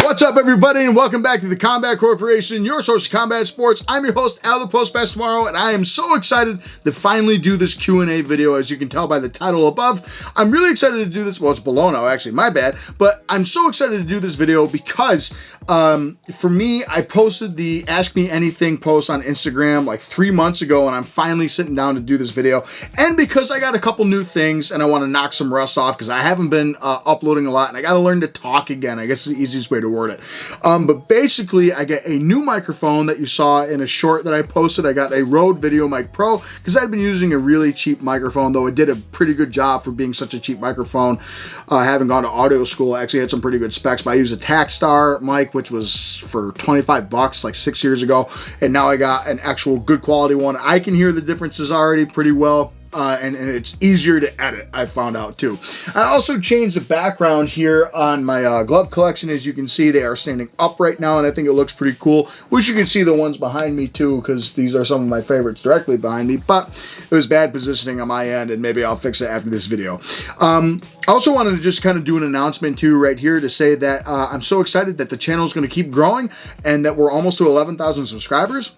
What's up, everybody, and welcome back to the Combat Corporation, your source of combat sports. I'm your host, Al the Post Best Tomorrow, and I am so excited to finally do this Q&A video. As you can tell by the title above, I'm really excited to do this. Well, it's below now, actually, my bad. But I'm so excited to do this video because for me, I posted the Ask Me Anything post on Instagram like 3 months ago, and I'm finally sitting down to do this video. And because I got a couple new things and I want to knock some rust off because I haven't been uploading a lot, and I got to learn to talk again. I guess is the easiest way to word it. But basically, I get a new microphone that you saw in a short that I posted. I got a Rode Video Mic Pro because I'd been using a really cheap microphone, though it did a pretty good job for being such a cheap microphone. I haven't gone to audio school. I actually had some pretty good specs, but I used a Takstar mic, which was for 25 bucks like 6 years ago, and now I got an actual good quality one. I can hear the differences already pretty well. And it's easier to edit, I found out too. I also changed the background here on my glove collection. As you can see, they are standing up right now, and I think it looks pretty cool. Wish you could see the ones behind me too, because these are some of my favorites directly behind me, but it was bad positioning on my end, and maybe I'll fix it after this video. I also wanted to just kind of do an announcement too right here to say that I'm so excited that the channel is going to keep growing and that we're almost to 11,000 subscribers.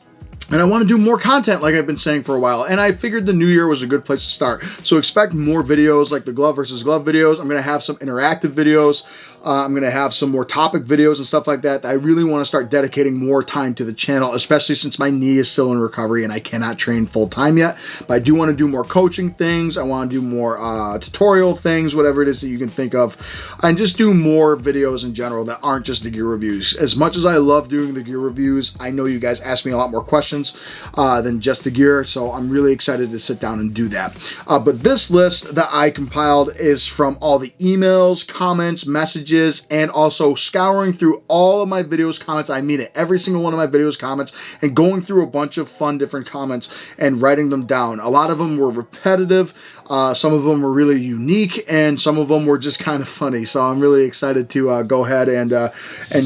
And I want to do more content like I've been saying for a while. And I figured the new year was a good place to start. So expect more videos like the glove versus glove videos. I'm going to have some interactive videos. I'm going to have some more topic videos and stuff like that. I really want to start dedicating more time to the channel, especially since my knee is still in recovery and I cannot train full time yet. But I do want to do more coaching things. I want to do more tutorial things, whatever it is that you can think of. And just do more videos in general that aren't just the gear reviews. As much as I love doing the gear reviews, I know you guys ask me a lot more questions than just the gear. So I'm really excited to sit down and do that. But this list that I compiled is from all the emails, comments, messages, and also scouring through all of my videos comments. I mean it, every single one of my videos comments, and going through a bunch of fun different comments and writing them down. A lot of them were repetitive, some of them were really unique, and some of them were just kind of funny. So I'm really excited to go ahead and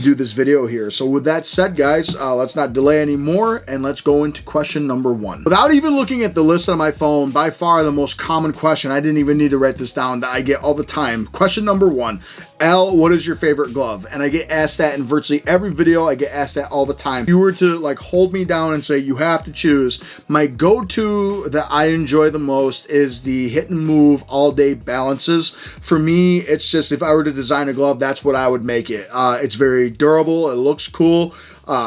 do this video here. So with that said, guys, let's not delay anymore, and let's go into question number 1. Without even looking at the list on my phone, by far the most common question, I didn't even need to write this down, that I get all the time. Question number 1, Al, what is your favorite glove? And I get asked that in virtually every video. I get asked that all the time. If you were to like hold me down and say you have to choose, my go-to that I enjoy the most is the Hit and Move All Day Balances. For me, it's just, if I were to design a glove, that's what I would make it. It's very durable. It looks cool.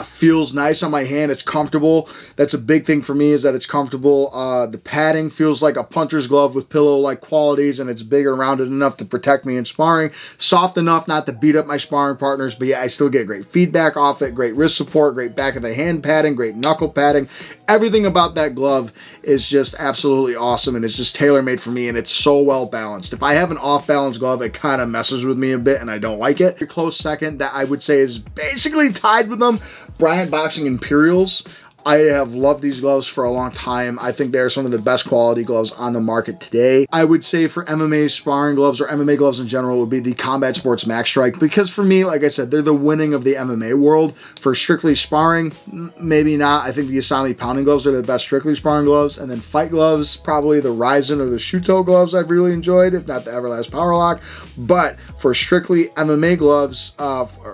Feels nice on my hand. It's comfortable. That's a big thing for me, is that it's comfortable. The padding feels like a puncher's glove with pillow-like qualities, and it's big and rounded enough to protect me in sparring. Soft enough not to beat up my sparring partners, but yeah, I still get great feedback off it, great wrist support, great back of the hand padding, great knuckle padding. Everything about that glove is just absolutely awesome, and it's just tailor-made for me, and it's so well balanced. If I have an off-balance glove, it kind of messes with me a bit, and I don't like it. A close second that I would say is basically tied with them, Bryant Boxing Imperials. I have loved these gloves for a long time. I think they're some of the best quality gloves on the market today. I would say for MMA sparring gloves, or MMA gloves in general, would be the Combat Sports Max Strike, because for me, like I said, they're the winning of the MMA world. For strictly sparring, maybe not. I think the Asami pounding gloves are the best strictly sparring gloves, and then fight gloves, probably the Ryzen or the Shuto gloves I've really enjoyed, if not the Everlast Power Lock. But for strictly MMA gloves,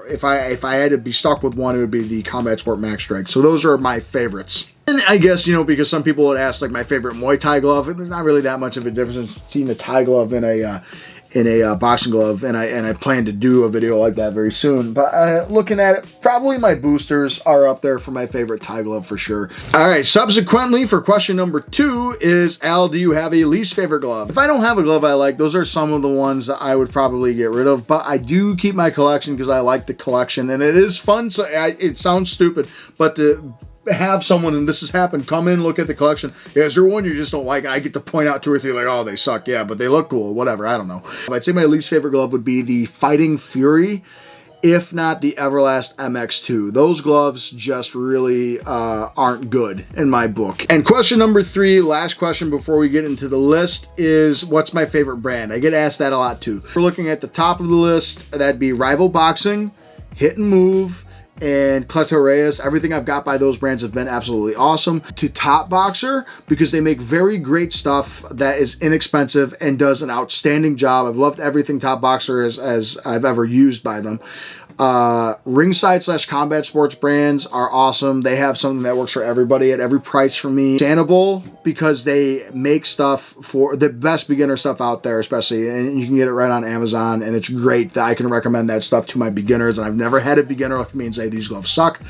if I had to be stuck with one, it would be the Combat Sport Max Strike. So those are my favorites. And I guess, you know, because some people would ask like my favorite Muay Thai glove, there's not really that much of a difference between a Thai glove and a boxing glove, and I plan to do a video like that very soon. But looking at it, probably my boosters are up there for my favorite Thai glove for sure. All right, subsequently for question number 2 is, Al, do you have a least favorite glove? If I don't have a glove I like, those are some of the ones that I would probably get rid of, but I do keep my collection because I like the collection, and it is fun. So it sounds stupid, but to have someone, and this has happened, come in, look at the collection. Yeah, is there one you just don't like? And I get to point out 2 or 3 like, oh, they suck. Yeah, but they look cool. Whatever. I don't know. I'd say my least favorite glove would be the Fighting Fury, if not the Everlast MX2. Those gloves just really aren't good in my book. And question number 3, last question before we get into the list, is what's my favorite brand? I get asked that a lot too. We're looking at the top of the list. That'd be Rival Boxing, Hit and Move, and Clitoris. Everything I've got by those brands have been absolutely awesome. To Top Boxer, because they make very great stuff that is inexpensive and does an outstanding job. I've loved everything Top Boxer as I've ever used by them. Ringside/Combat Sports brands are awesome. They have something that works for everybody at every price for me. Sanable, because they make stuff for the best beginner stuff out there, especially, and you can get it right on Amazon, and it's great that I can recommend that stuff to my beginners, and I've never had a beginner look at me and say these gloves suck.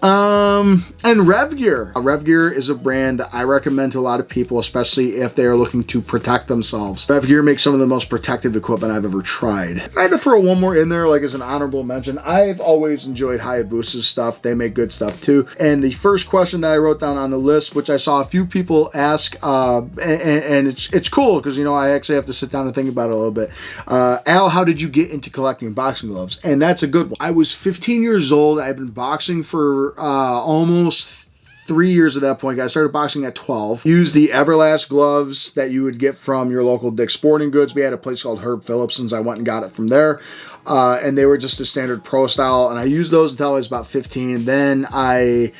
And Rev Gear. Rev Gear is a brand that I recommend to a lot of people, especially if they are looking to protect themselves. Rev Gear makes some of the most protective equipment I've ever tried. I had to throw one more in there, like as an honorable mention. I've always enjoyed Hayabusa's stuff. They make good stuff too. And the first question that I wrote down on the list, which I saw a few people ask, and it's cool because, you know, I actually have to sit down and think about it a little bit. Al, how did you get into collecting boxing gloves? And that's a good one. I was 15 years old. I've been boxing for almost 3 years at that point. I started boxing at 12. Used the Everlast gloves that you would get from your local Dick's Sporting Goods. We had a place called Herb Phillipson's. I went and got it from there. And they were just a standard pro style. And I used those until I was about 15. Then I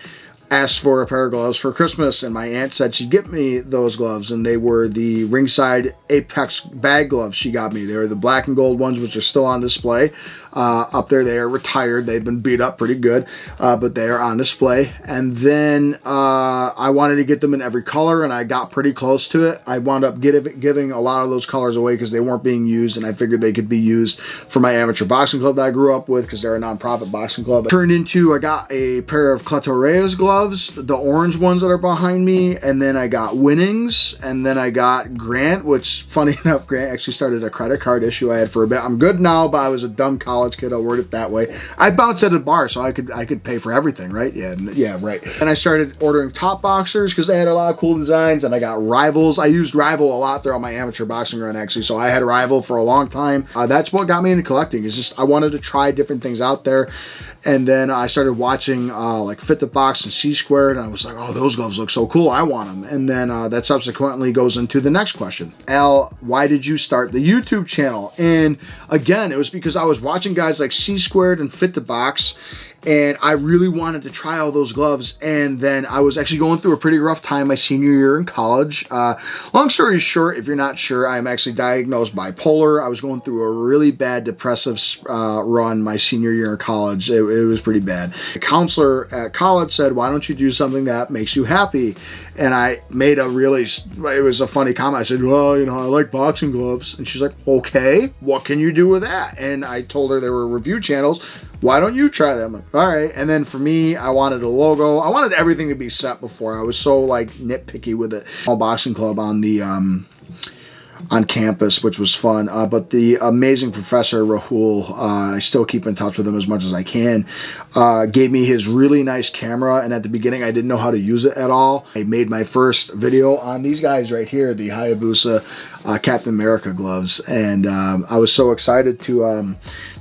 asked for a pair of gloves for Christmas, and my aunt said she'd get me those gloves, and they were the Ringside Apex bag gloves she got me. They were the black and gold ones, which are still on display up there. They are retired. They've been beat up pretty good, but they are on display. And then I wanted to get them in every color, and I got pretty close to it. I wound up giving a lot of those colors away because they weren't being used, and I figured they could be used for my amateur boxing club that I grew up with because they're a non-profit boxing club. I got a pair of Clitoris gloves, the orange ones that are behind me, and then I got Winnings, and then I got Grant, which, funny enough, Grant actually started a credit card issue I had for a bit. I'm good now, but I was a dumb college kid, I'll word it that way. I bounced at a bar, so I could pay for everything, right? Yeah, right. And I started ordering Top Boxers because they had a lot of cool designs, and I got Rivals. I used Rival a lot throughout my amateur boxing run, actually, so I had Rival for a long time. That's what got me into collecting, is just I wanted to try different things out there. And then I started watching like Fit to Box and C-Squared, and I was like, oh, those gloves look so cool, I want them. And then that subsequently goes into the next question. Al, why did you start the YouTube channel? And again, it was because I was watching guys like C-Squared and Fit to Box, and I really wanted to try all those gloves. And then I was actually going through a pretty rough time my senior year in college. Long story short, if you're not sure, I'm actually diagnosed bipolar. I was going through a really bad depressive run my senior year in college. It was pretty bad. The counselor at college said, why don't you do something that makes you happy? And I made it was a funny comment. I said, well, you know, I like boxing gloves. And she's like, okay, what can you do with that? And I told her there were review channels. Why don't you try them? All right. And then for me, I wanted a logo. I wanted everything to be set before. I was so like nitpicky with it. Small boxing club on the on campus, which was fun. But the amazing professor, Rahul, I still keep in touch with him as much as I can, gave me his really nice camera. And at the beginning, I didn't know how to use it at all. I made my first video on these guys right here, the Hayabusa Captain America gloves. And I was so excited to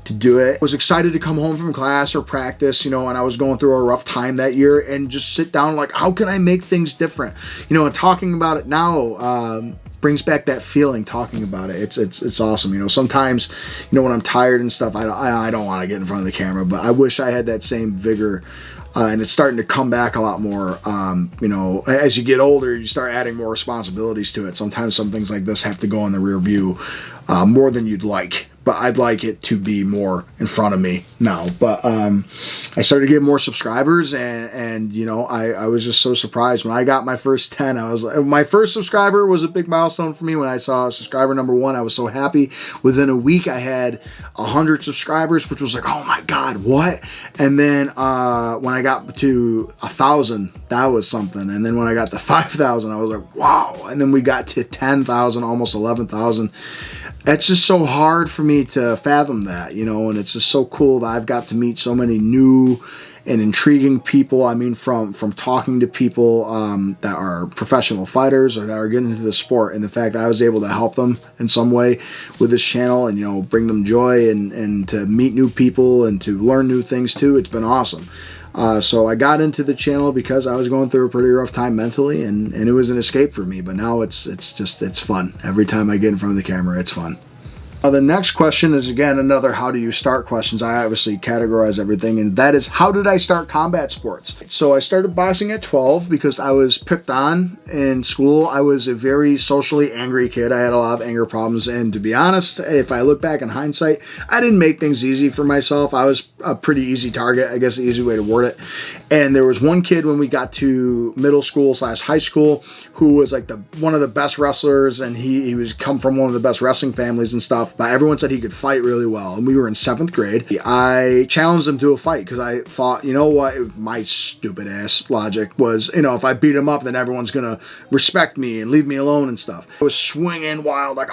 do it. I was excited to come home from class or practice, you know, and I was going through a rough time that year, and just sit down like, how can I make things different? You know, and talking about it now, brings back that feeling talking about it. It's awesome. You know, sometimes, you know, when I'm tired and stuff, I don't want to get in front of the camera, but I wish I had that same vigor. And it's starting to come back a lot more. You know, as you get older, you start adding more responsibilities to it. Sometimes some things like this have to go in the rear view more than you'd like. But I'd like it to be more in front of me now. But I started getting more subscribers, and you know, I was just so surprised when I got my first 10. I was like, my first subscriber was a big milestone for me. When I saw subscriber number 1, I was so happy. Within a week, I had 100 subscribers, which was like, oh my God, what? And then when I got to 1,000, that was something. And then when I got to 5,000, I was like, wow. And then we got to 10,000, almost 11,000. It's just so hard for me to fathom that, you know, and it's just so cool that I've got to meet so many new and intriguing people. I mean, from talking to people that are professional fighters or that are getting into the sport, and the fact that I was able to help them in some way with this channel, and, you know, bring them joy, and to meet new people and to learn new things too. It's been awesome. So I got into the channel because I was going through a pretty rough time mentally, and it was an escape for me. But now it's fun. Every time I get in front of the camera, it's fun. The next question is, again, another how do you start questions. I obviously categorize everything, and that is, how did I start combat sports? So I started boxing at 12 because I was picked on in school. I was a very socially angry kid. I had a lot of anger problems, and to be honest, if I look back in hindsight, I didn't make things easy for myself. I was a pretty easy target, I guess the easy way to word it. And there was one kid when we got to middle school / high school who was like one of the best wrestlers, and he was come from one of the best wrestling families and stuff. But everyone said he could fight really well. And we were in 7th grade. I challenged him to a fight because I thought, you know what? My stupid ass logic was, if I beat him up, then everyone's going to respect me and leave me alone and stuff. I was swinging wild, like,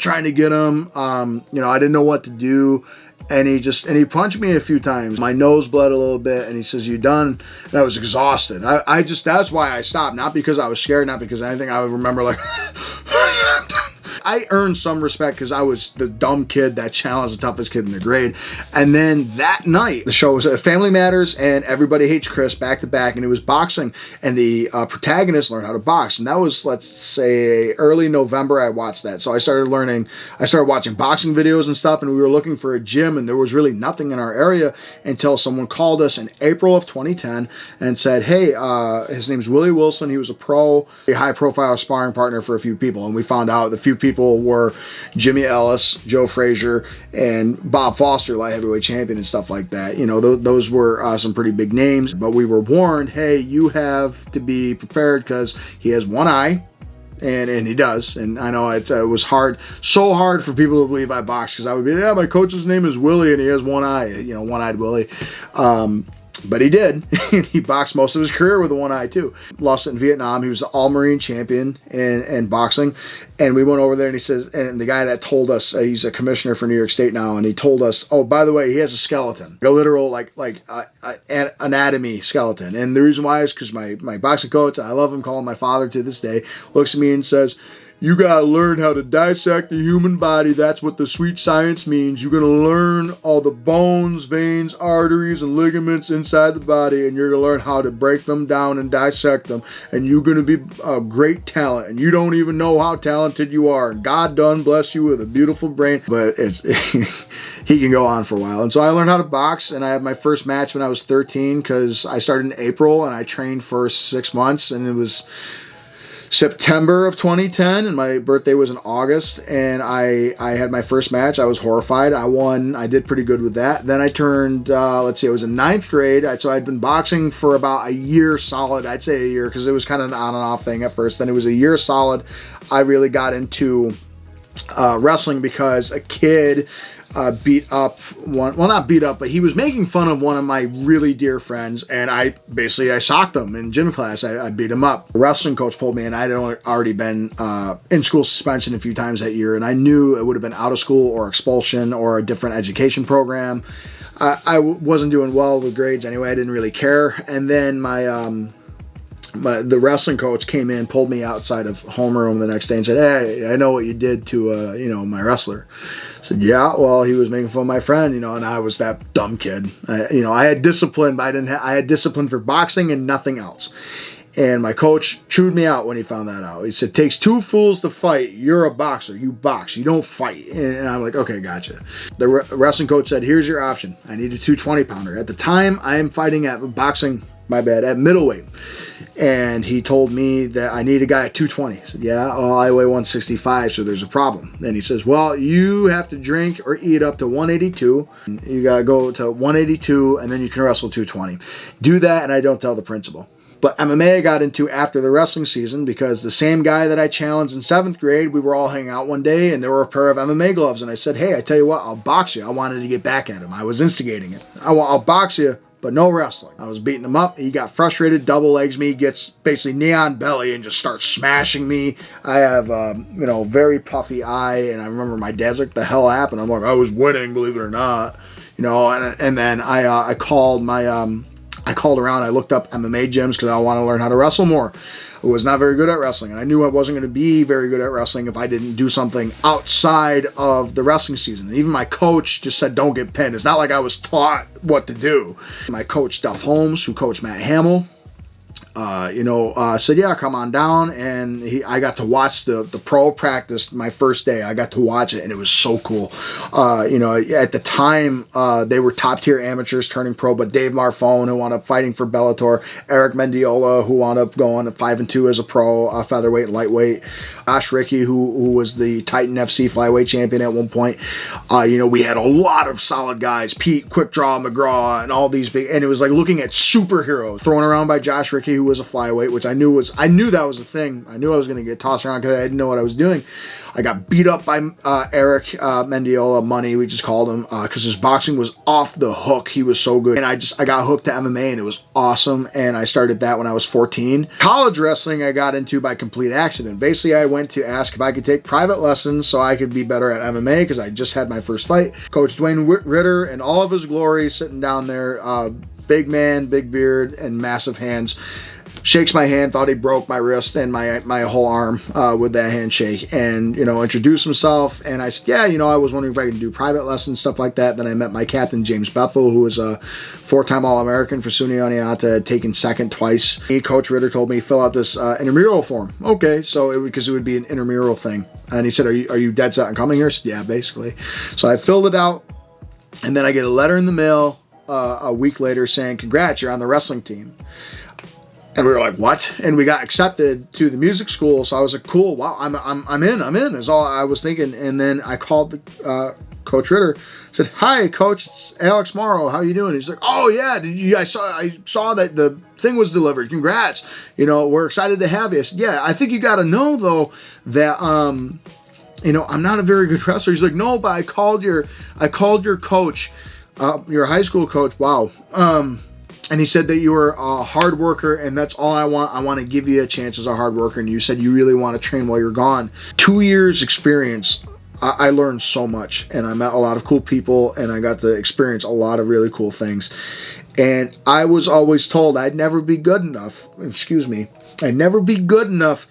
trying to get him. I didn't know what to do. And he punched me a few times. My nose bled a little bit, and he says, "You done?" And I was exhausted. That's why I stopped. Not because I was scared, not because anything. I would remember like, I'm done. I earned some respect because I was the dumb kid that challenged the toughest kid in the grade. And then that night, the show was Family Matters and Everybody Hates Chris back to back, and it was boxing. And the protagonist learned how to box. And that was, let's say, early November I watched that. So I started watching boxing videos and stuff, and we were looking for a gym, and there was really nothing in our area until someone called us in April of 2010 and said, hey, his name's Willie Wilson. He was a high-profile sparring partner for a few people. And we found out the few people were Jimmy Ellis, Joe Frazier, and Bob Foster, light heavyweight champion and stuff like that. Those were some pretty big names. But we were warned, hey, you have to be prepared because he has one eye. And he does. And I know it was so hard for people to believe I boxed because I would be, yeah, my coach's name is Willie and he has one eye, one-eyed Willie. But he did. He boxed most of his career with a one eye too. Lost it in Vietnam. He was the all-Marine champion in boxing. And we went over there, and he says, and the guy that told us, he's a commissioner for New York State now, and he told us, oh, by the way, he has a skeleton, a literal anatomy skeleton. And the reason why is because my boxing coach, I love him, call him my father to this day, looks at me and says, you got to learn how to dissect the human body. That's what the sweet science means. You're going to learn all the bones, veins, arteries, and ligaments inside the body, and you're going to learn how to break them down and dissect them. And you're going to be a great talent, and you don't even know how talented you are. And God done bless you with a beautiful brain. But he can go on for a while. And so I learned how to box, and I had my first match when I was 13 because I started in April, and I trained for 6 months, and it was September of 2010, and my birthday was in August, and I had my first match. I was horrified. I won. I did pretty good with that. Then I turned, I was in 9th grade, so I'd been boxing for about a year solid. I'd say a year because it was kind of an on and off thing at first. Then it was a year solid. I really got into wrestling because a kid beat up not beat up, but he was making fun of one of my really dear friends, and I socked him in gym class. I beat him up. The wrestling coach pulled me, and I'd already been in school suspension a few times that year, and I knew it would have been out of school or expulsion or a different education program. I wasn't doing well with grades anyway. I didn't really care. And then the wrestling coach came in, pulled me outside of homeroom the next day and said, hey, I know what you did to, my wrestler. I said, yeah, well, he was making fun of my friend, and I was that dumb kid. I had discipline, but I had discipline for boxing and nothing else. And my coach chewed me out when he found that out. He said, takes 2 fools to fight. You're a boxer. You box. You don't fight. And I'm like, okay, gotcha. The wrestling coach said, here's your option. I need a 220-pounder. At the time, I am fighting at middleweight. And he told me that I need a guy at 220. I said, yeah, well, I weigh 165, so there's a problem. Then he says, well, you have to drink or eat up to 182. You got to go to 182, and then you can wrestle 220. Do that, and I don't tell the principal. But MMA I got into after the wrestling season because the same guy that I challenged in 7th grade, we were all hanging out one day, and there were a pair of MMA gloves. And I said, hey, I tell you what, I'll box you. I wanted to get back at him. I was instigating it. I'll box you, but no wrestling. I was beating him up. He got frustrated, double legs me, gets basically neon belly and just starts smashing me. I have, very puffy eye, and I remember my dad's like, the hell happened? I'm like, I was winning, believe it or not. And then I called around. I looked up MMA gyms because I want to learn how to wrestle more. I was not very good at wrestling, and I knew I wasn't going to be very good at wrestling if I didn't do something outside of the wrestling season. And even my coach just said, don't get pinned. It's not like I was taught what to do. My coach, Duff Holmes, who coached Matt Hamill, said, yeah, come on down. And I got to watch the pro practice my first day. I got to watch it, and it was so cool. At the time, they were top tier amateurs turning pro, but Dave Marfone, who wound up fighting for Bellator, Eric Mendiola, who wound up going 5-2 as a pro, featherweight and lightweight, Josh Rickey, who was the Titan FC flyweight champion at one point. We had a lot of solid guys, Pete, Quick Draw, McGraw, and all these big, and it was like looking at superheroes thrown around by Josh Rickey, who was a flyweight, which I knew that was a thing. I knew I was going to get tossed around because I didn't know what I was doing. I got beat up by Eric Mendiola, Money, we just called him, because his boxing was off the hook. He was so good. And I got hooked to MMA, and it was awesome. And I started that when I was 14. College wrestling I got into by complete accident. Basically, I went to ask if I could take private lessons so I could be better at MMA, because I just had my first fight. Coach Dwayne Ritter in all of his glory, sitting down there, big man, big beard, and massive hands. Shakes my hand, thought he broke my wrist and my whole arm with that handshake, and introduced himself. And I said, yeah, I was wondering if I could do private lessons, stuff like that. Then I met my captain, James Bethel, who was a 4-time All-American for SUNY Oneonta, had taken second twice. Coach Ritter told me fill out this intramural form. Okay, so because it would be an intramural thing, and he said, are you dead set on coming here? I said, yeah, basically. So I filled it out, and then I get a letter in the mail a week later saying, congrats, you're on the wrestling team. And we were like, what? And we got accepted to the music school. So I was like, cool. Wow, I'm in. Is all I was thinking. And then I called Coach Ritter. Said, hi, Coach. It's Alex Morrow. How you doing? He's like, oh yeah. I saw that the thing was delivered. Congrats. We're excited to have you. I said, yeah. I think you got to know though that I'm not a very good wrestler. He's like, no, but I called your coach, your high school coach. Wow. And he said that you were a hard worker, and that's all I want. I want to give you a chance as a hard worker. And you said you really want to train while you're gone. 2 years experience. I learned so much, and I met a lot of cool people, and I got to experience a lot of really cool things. And I was always told I'd never be good enough. I'd never be good enough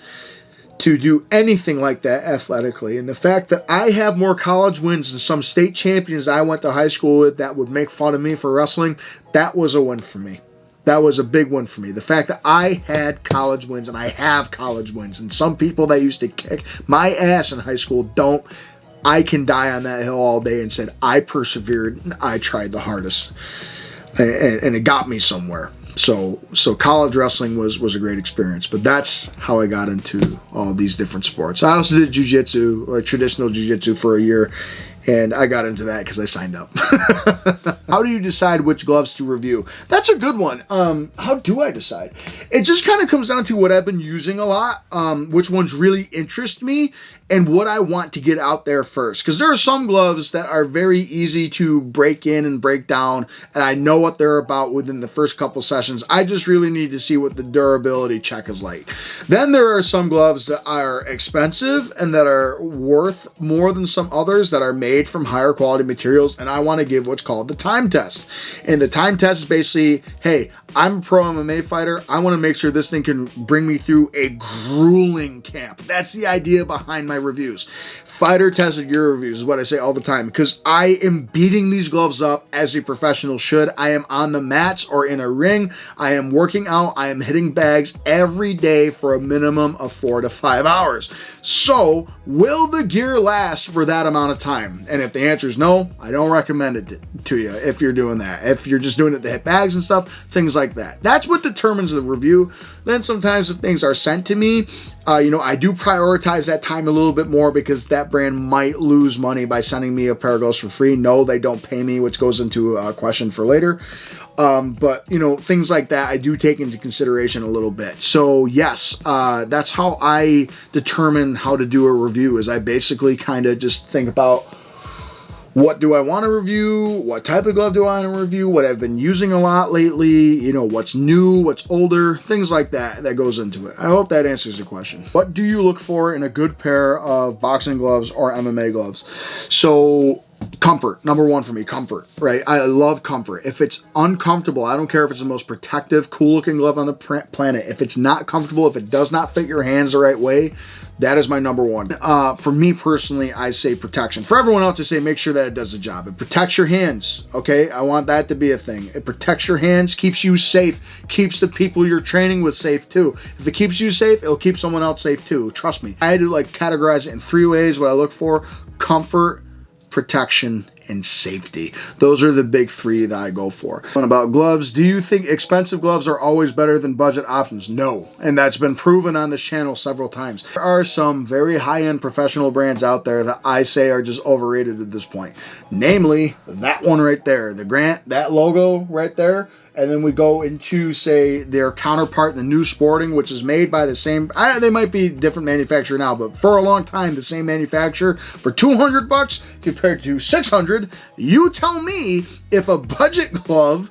to do anything like that athletically. And the fact that I have more college wins than some state champions I went to high school with that would make fun of me for wrestling, that was a win for me. That was a big win for me. The fact that I had college wins, and I have college wins, and some people that used to kick my ass in high school don't. I can die on that hill all day and said I persevered and I tried the hardest, and it got me somewhere. So college wrestling was a great experience, but that's how I got into all these different sports. I also did jiu-jitsu, or traditional jiu-jitsu, for a year, and I got into that because I signed up. How do you decide which gloves to review? That's a good one. How do I decide? It just kind of comes down to what I've been using a lot, which ones really interest me, and what I want to get out there first. Because there are some gloves that are very easy to break in and break down, and I know what they're about within the first couple sessions. I just really need to see what the durability check is like. Then there are some gloves that are expensive and that are worth more than some others that are made from higher quality materials, and I want to give what's called the time test. And the time test is basically, hey, I'm a pro MMA fighter. I want to make sure this thing can bring me through a grueling camp. That's the idea behind my reviews. Fighter tested your reviews is what I say all the time, because I am beating these gloves up as a professional should. I am on the mats or in a ring. I am working out. I am hitting bags every day for a minimum of 4 to 5 hours. So will the gear last for that amount of time? And if the answer is no, I don't recommend it to you if you're doing that. If you're just doing it to hit bags and stuff, things like that. That's what determines the review. Then sometimes if things are sent to me, I do prioritize that time a little bit more, because that brand might lose money by sending me a pair of gloves for free. No, they don't pay me, which goes into a question for later. But things like that I do take into consideration a little bit. So yes, that's how I determine how to do a review, is I basically kind of just think about, what do I want to review? What type of glove do I want to review? What I've been using a lot lately, what's new, what's older, things like that goes into it. I hope that answers the question. What do you look for in a good pair of boxing gloves or MMA gloves? So Comfort, number one for me, comfort, right? I love comfort. If it's uncomfortable, I don't care if it's the most protective, cool looking glove on the planet. If it's not comfortable, if it does not fit your hands the right way, that is my number one. For me personally, I say protection. For everyone else, I say make sure that it does the job. It protects your hands, okay? I want that to be a thing. It protects your hands, keeps you safe, keeps the people you're training with safe too. If it keeps you safe, it'll keep someone else safe too. Trust me. I had to like categorize it in 3 ways. What I look for: comfort, protection, and safety. Those are the big 3 that I go for. And about gloves, do you think expensive gloves are always better than budget options? No, and that's been proven on this channel several times. There are some very high-end professional brands out there that I say are just overrated at this point. Namely, that one right there, the Grant, that logo right there. And then we go into, say, their counterpart, the New Sporting, which is made by the same, they might be different manufacturer now, but for a long time, the same manufacturer for $200 compared to $600. You tell me if a budget glove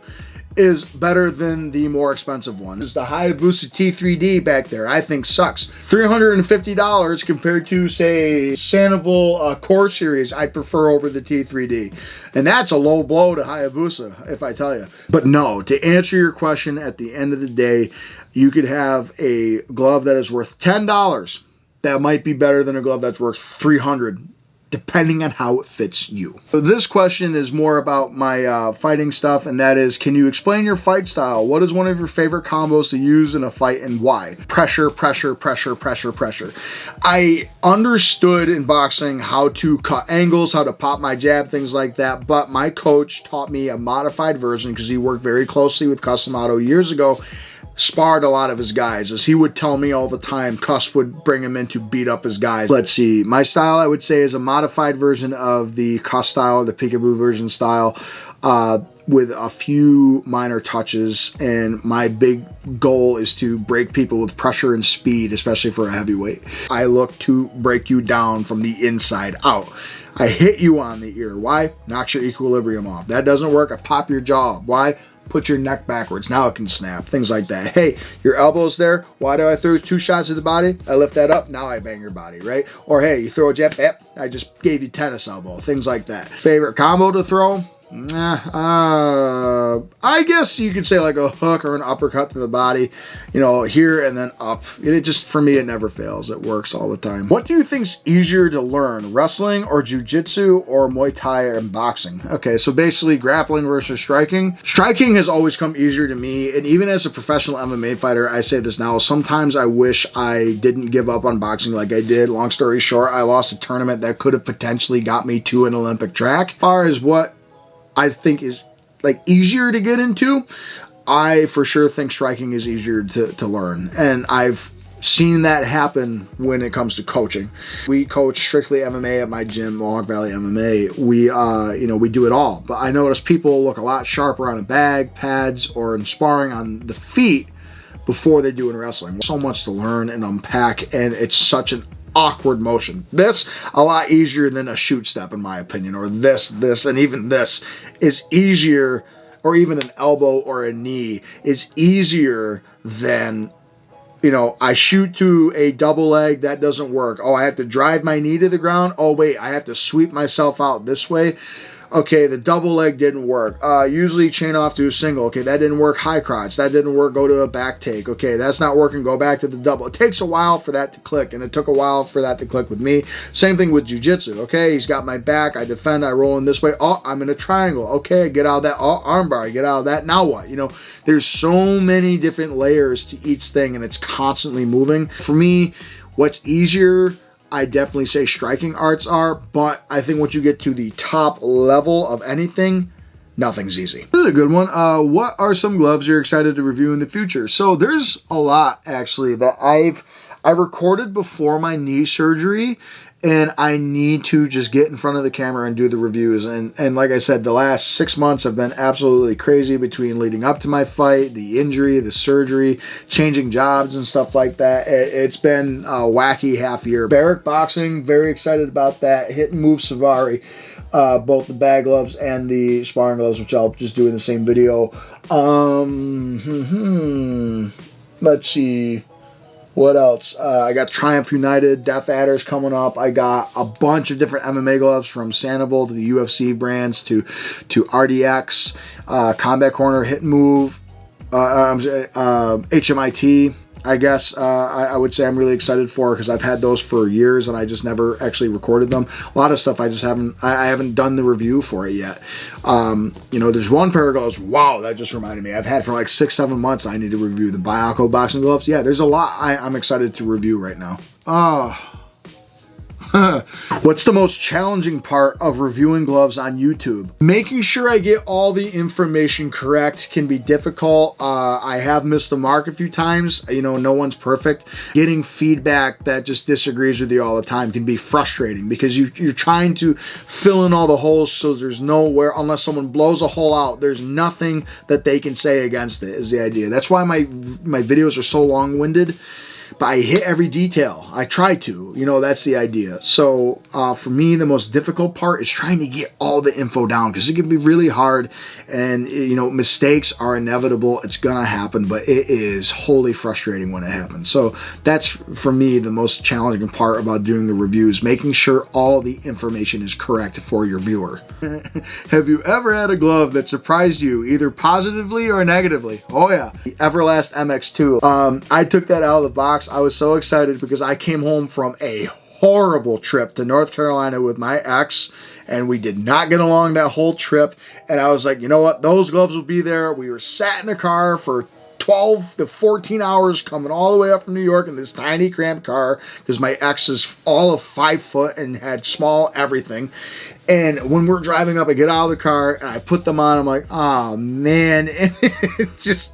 is better than the more expensive one. It's the Hayabusa T3D back there. I think sucks. $350 compared to, say, Sandoval Core Series, I prefer over the T3D. And that's a low blow to Hayabusa, if I tell you. But no, to answer your question, at the end of the day, you could have a glove that is worth $10 that might be better than a glove that's worth $300. Depending on how it fits you. So this question is more about my fighting stuff, and that is, can you explain your fight style? What is one of your favorite combos to use in a fight and why? Pressure, pressure, pressure, pressure, pressure. I understood in boxing how to cut angles, how to pop my jab, things like that, but my coach taught me a modified version because he worked very closely with Custom Auto years ago. Sparred a lot of his guys, as he would tell me all the time. Cuss would bring him in to beat up his guys. Let's see, my style, I would say, is a modified version of the Cuss style, the Peekaboo version style, with a few minor touches, and my big goal is to break people with pressure and speed, especially for a heavyweight. I look to break you down from the inside out. I hit you on the ear. Why? Knocks your equilibrium off. That doesn't work. I pop your jaw. Why? Put your neck backwards. Now it can snap. Things like that. Hey, your elbow's there. Why do I throw 2 shots at the body? I lift that up. Now I bang your body, right? Or hey, you throw a jab. Yep, I just gave you tennis elbow. Things like that. Favorite combo to throw? I guess you could say like a hook or an uppercut to the body, you know, here and then up. It just, for me, it never fails. It works all the time. What do you think's easier to learn, wrestling or jiu-jitsu or Muay Thai and boxing? Okay, so basically grappling versus striking. Striking has always come easier to me, and even as a professional MMA fighter, I say this now, sometimes I wish I didn't give up on boxing like I did. Long story short, I lost a tournament that could have potentially got me to an Olympic track. As far as what I think is like easier to get into, I for sure think striking is easier to learn. And I've seen that happen when it comes to coaching. We coach strictly MMA at my gym, Mohawk Valley MMA. We do it all. But I notice people look a lot sharper on a bag, pads, or in sparring on the feet before they do in wrestling. So much to learn and unpack, and it's such an awkward motion. This a lot easier than a shoot step, in my opinion, or this, and even this is easier, or even an elbow or a knee is easier than, you know, I shoot to a double leg, that doesn't work. Oh, I have to drive my knee to the ground. Oh, wait, I have to sweep myself out this way. Okay, the double leg didn't work. Usually chain off to a single. Okay, that didn't work. High crotch. That didn't work. Go to a back take. Okay, that's not working. Go back to the double. It takes a while for that to click, and it took a while for that to click with me. Same thing with jiu-jitsu. Okay, he's got my back. I defend. I roll in this way. Oh, I'm in a triangle. Okay, get out of that. Oh, armbar. I get out of that. Now what? You know, there's so many different layers to each thing, and it's constantly moving. For me, what's easier, I definitely say striking arts are, but I think once you get to the top level of anything, nothing's easy. This is a good one. What are some gloves you're excited to review in the future? So there's a lot, actually, that I recorded before my knee surgery, and I need to just get in front of the camera and do the reviews. And like I said, the last 6 months have been absolutely crazy between leading up to my fight, the injury, the surgery, changing jobs and stuff like that. It's been a wacky half year. Barrack Boxing, very excited about that. Hit and Move Savari, both the bag gloves and the sparring gloves, which I'll just do in the same video. Let's see. What else? I got Triumph United, Death Adders coming up. I got a bunch of different MMA gloves from Sandoval to the UFC brands to RDX, Combat Corner, Hit and Move, HMIT. I guess I would say I'm really excited for because I've had those for years and I just never actually recorded them. A lot of stuff I haven't done the review for it yet. You know, there's one pair of gloves. Wow, that just reminded me. I've had for like 6-7 months. I need to review the Biaco boxing gloves. Yeah, there's a lot I'm excited to review right now. What's the most challenging part of reviewing gloves on YouTube? Making sure I get all the information correct can be difficult. I have missed the mark a few times. You know, no one's perfect. Getting feedback that just disagrees with you all the time can be frustrating because you're trying to fill in all the holes so there's nowhere, unless someone blows a hole out, there's nothing that they can say against it, is the idea. That's why my videos are so long-winded. But I hit every detail. I try to, you know, that's the idea. So for me, the most difficult part is trying to get all the info down because it can be really hard and, you know, mistakes are inevitable. It's going to happen, but it is wholly frustrating when it happens. So that's, for me, the most challenging part about doing the reviews, making sure all the information is correct for your viewer. Have you ever had a glove that surprised you, either positively or negatively? Oh, yeah. The Everlast MX2. I took that out of the box. I was so excited because I came home from a horrible trip to North Carolina with my ex, and we did not get along that whole trip. And I was like, you know what? Those gloves will be there. We were sat in a car for 12 to 14 hours coming all the way up from New York in this tiny cramped car because my ex is all of 5 foot and had small everything. And when we're driving up, I get out of the car and I put them on. I'm like, oh man. And it just,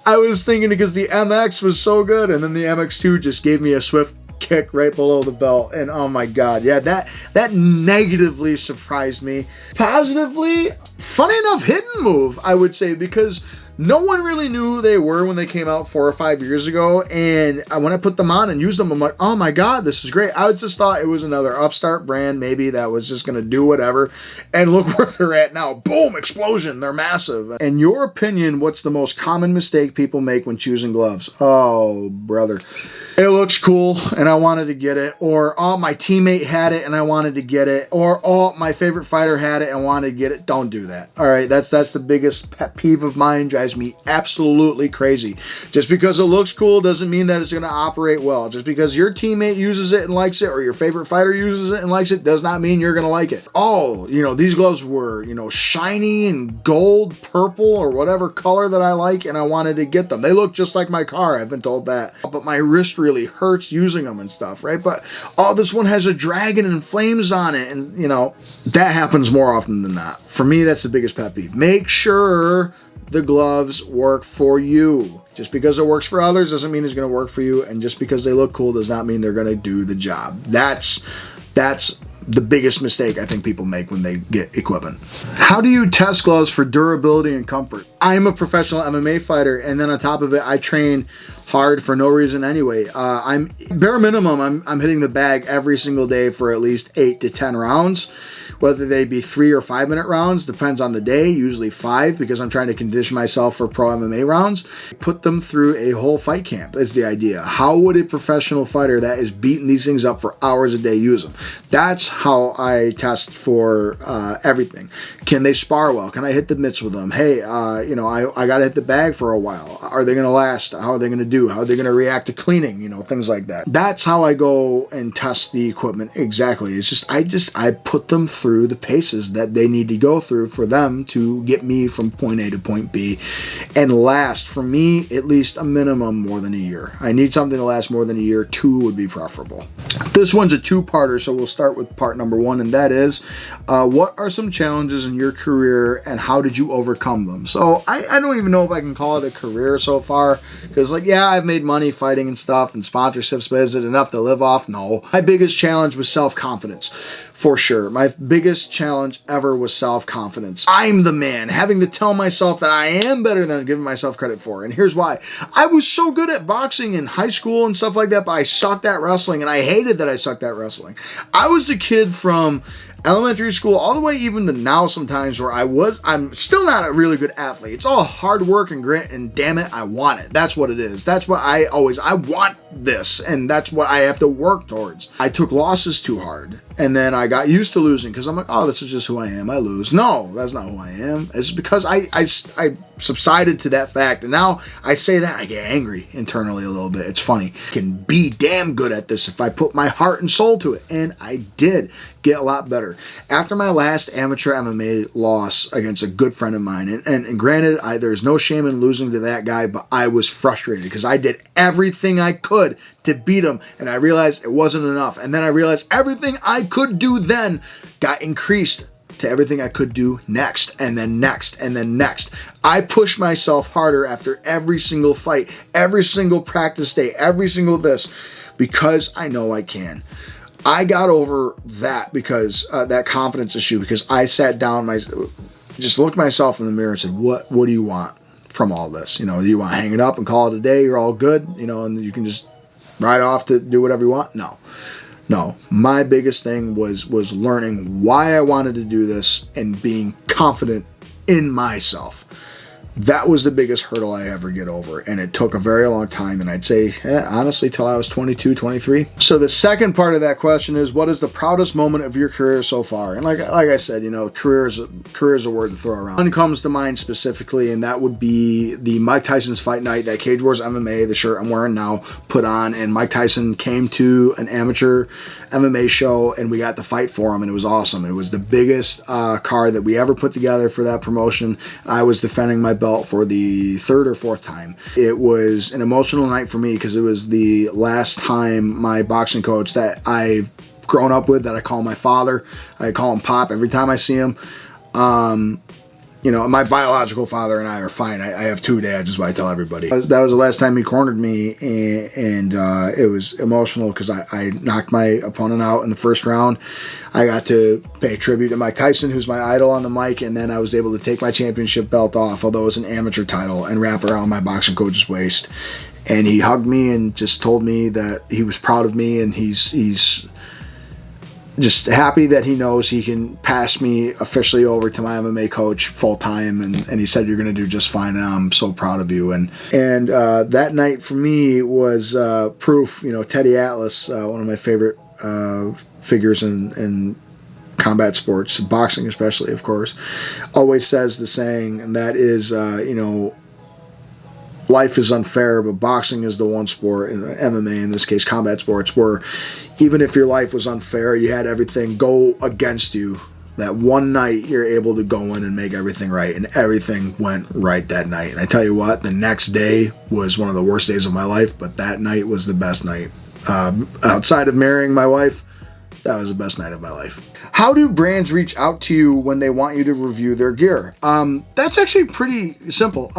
I was thinking because the MX was so good and then the MX2 just gave me a swift kick right below the belt. And oh my God, yeah, that negatively surprised me. Positively, funny enough, Hit and Move, I would say, because no one really knew who they were when they came out 4 or 5 years ago, and when I put them on and used them, I'm like, oh my God, this is great. I just thought it was another upstart brand, maybe, that was just going to do whatever, and look where they're at now. Boom, explosion, they're massive. In your opinion, what's the most common mistake people make when choosing gloves? Oh, brother. It looks cool, and I wanted to get it, or, oh, my teammate had it, and I wanted to get it, or, oh, my favorite fighter had it, and wanted to get it. Don't do that, all right? That's the biggest pet peeve of mine. Drives me absolutely crazy. Just because it looks cool doesn't mean that it's going to operate well. Just because your teammate uses it and likes it, or your favorite fighter uses it and likes it, does not mean you're going to like it. Oh, you know, these gloves were, you know, shiny and gold, purple, or whatever color that I like, and I wanted to get them. They look just like my car, I've been told that. But my wrist really hurts using them and stuff, right? But, oh, this one has a dragon and flames on it, and, you know, that happens more often than not. For me, that's the biggest pet peeve. Make sure the gloves work for you. Just because it works for others doesn't mean it's going to work for you, and just because they look cool does not mean they're going to do the job. That's the biggest mistake I think people make when they get equipment. How do you test gloves for durability and comfort? I'm a professional MMA fighter, and then on top of it, I train hard for no reason anyway. I'm bare minimum, I'm hitting the bag every single day for at least 8 to 10 rounds, whether they be 3 or 5 minute rounds, depends on the day, usually 5 because I'm trying to condition myself for pro MMA rounds. Put them through a whole fight camp is the idea. How would a professional fighter that is beating these things up for hours a day use them? That's how I test for everything. Can they spar well? Can I hit the mitts with them? Hey, you know, I got to hit the bag for a while. Are they going to last? How are they going to do? How are they going to react to cleaning? You know, things like that. That's how I go and test the equipment exactly. It's just, I put them through the paces that they need to go through for them to get me from point A to point B and last, for me, at least a minimum more than a year. I need something to last more than a year. 2 would be preferable. This one's a 2-parter, so we'll start with part number 1, and that is, what are some challenges in your career and how did you overcome them? So I don't even know if I can call it a career so far, because like, yeah, I've made money fighting and stuff and sponsorships, but is it enough to live off? No. My biggest challenge was self-confidence, for sure. My biggest challenge ever was self-confidence. I'm the man, having to tell myself that I am better than I'm giving myself credit for. And here's why. I was so good at boxing in high school and stuff like that, but I sucked at wrestling, and I hated that I sucked at wrestling. I was the kid from elementary school all the way even to now sometimes where I'm still not a really good athlete. It's all hard work and grit, and damn it, I want it. That's what it is. that's what I want this, and that's what I have to work towards. I took losses too hard, and then I got used to losing because I'm like, oh, this is just who I am. I lose. No, that's not who I am. It's because I subsided to that fact, and now I say that I get angry internally a little bit. It's funny. I can be damn good at this if I put my heart and soul to it, and I did get a lot better. After my last amateur MMA loss against a good friend of mine, and granted, there's no shame in losing to that guy, but I was frustrated because I did everything I could to beat him, and I realized it wasn't enough. And then I realized everything I could do then got increased to everything I could do next, and then next, and then next. I pushed myself harder after every single fight, every single practice day, every single this, because I know I can. I got over that because that confidence issue, because I sat down, just looked myself in the mirror and said, what do you want from all this? You know, do you want to hang it up and call it a day? You're all good, you know, and you can just ride off to do whatever you want? No. My biggest thing was learning why I wanted to do this and being confident in myself. That was the biggest hurdle I ever get over, and it took a very long time, and I'd say, honestly, till I was 22, 23. So the second part of that question is, what is the proudest moment of your career so far? And like I said, you know, career is a word to throw around. One comes to mind specifically, and that would be the Mike Tyson's fight night that Cage Wars MMA, the shirt I'm wearing now, put on, and Mike Tyson came to an amateur MMA show, and we got to fight for him, and it was awesome. It was the biggest card that we ever put together for that promotion. I was defending my belt for the third or fourth time. It was an emotional night for me because it was the last time my boxing coach that I've grown up with, that I call my father, I call him Pop every time I see him. You know, my biological father and I are fine. I have two dads, is what I tell everybody. That was the last time he cornered me, and it was emotional because I knocked my opponent out in the first round. I got to pay tribute to Mike Tyson, who's my idol on the mic, and then I was able to take my championship belt off, although it was an amateur title, and wrap around my boxing coach's waist. And he hugged me and just told me that he was proud of me, and he's just happy that he knows he can pass me officially over to my MMA coach full time, and he said, you're going to do just fine, and I'm so proud of you. And that night for me was proof. You know, Teddy Atlas, one of my favorite figures in combat sports, boxing especially, of course, always says the saying, and that is, you know, life is unfair, but boxing is the one sport, in MMA in this case, combat sports, where even if your life was unfair, you had everything go against you, that one night you're able to go in and make everything right, and everything went right that night. And I tell you what, the next day was one of the worst days of my life, but that night was the best night. Outside of marrying my wife, that was the best night of my life. How do brands reach out to you when they want you to review their gear? That's actually pretty simple.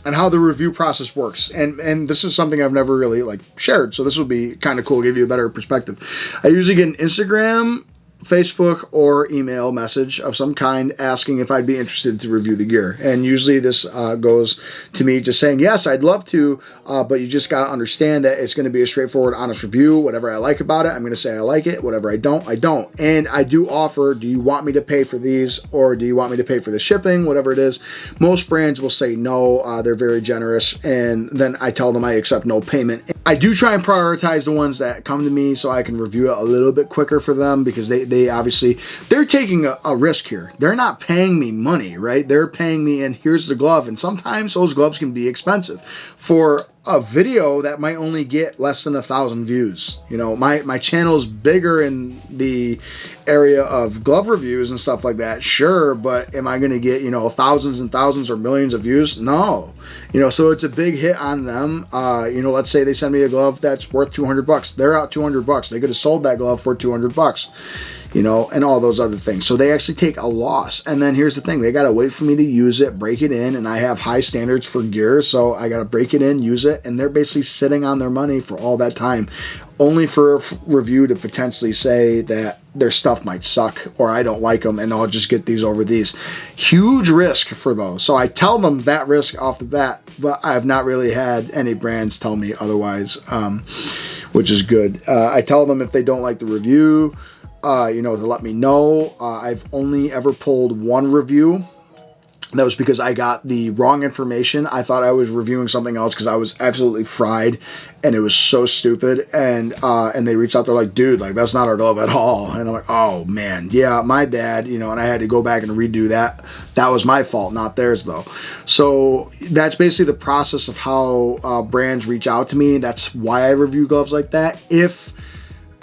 And how the review process works. And this is something I've never really shared, so this will be kind of cool, give you a better perspective. I usually get an Instagram, Facebook, or email message of some kind asking if I'd be interested to review the gear. And usually this goes to me just saying, yes, I'd love to, but you just got to understand that it's going to be a straightforward, honest review. Whatever I like about it, I'm going to say I like it. Whatever I don't, I don't. And I do offer, do you want me to pay for these, or do you want me to pay for the shipping, whatever it is. Most brands will say no. They're very generous. And then I tell them I accept no payment. I do try and prioritize the ones that come to me so I can review it a little bit quicker for them, because they obviously, they're taking a risk here. They're not paying me money, right? They're paying me, and here's the glove. And sometimes those gloves can be expensive. For a video that might only get less than 1,000 views. You know, my channel is bigger in the area of glove reviews and stuff like that, sure, but am I going to get, you know, thousands and thousands or millions of views? No. You know, so it's a big hit on them. You know, let's say they send me a glove that's worth $200. They're out $200. They could have sold that glove for $200. You know, and all those other things. So they actually take a loss. And then here's the thing, they got to wait for me to use it, break it in, and I have high standards for gear, so I got to break it in, use it, and they're basically sitting on their money for all that time, only for a review to potentially say that their stuff might suck, or I don't like them, and I'll just get these over these. Huge risk for those. So I tell them that risk off the bat, but I've not really had any brands tell me otherwise, which is good. I tell them if they don't like the review, you know, to let me know. I've only ever pulled one review That was because I got the wrong information. I thought I was reviewing something else because I was absolutely fried, and it was so stupid. And they reached out. They're like, "Dude, like that's not our glove at all." And I'm like, "Oh man, yeah, my bad." You know, and I had to go back and redo that. That was my fault, not theirs though. So that's basically the process of how brands reach out to me. That's why I review gloves like that. If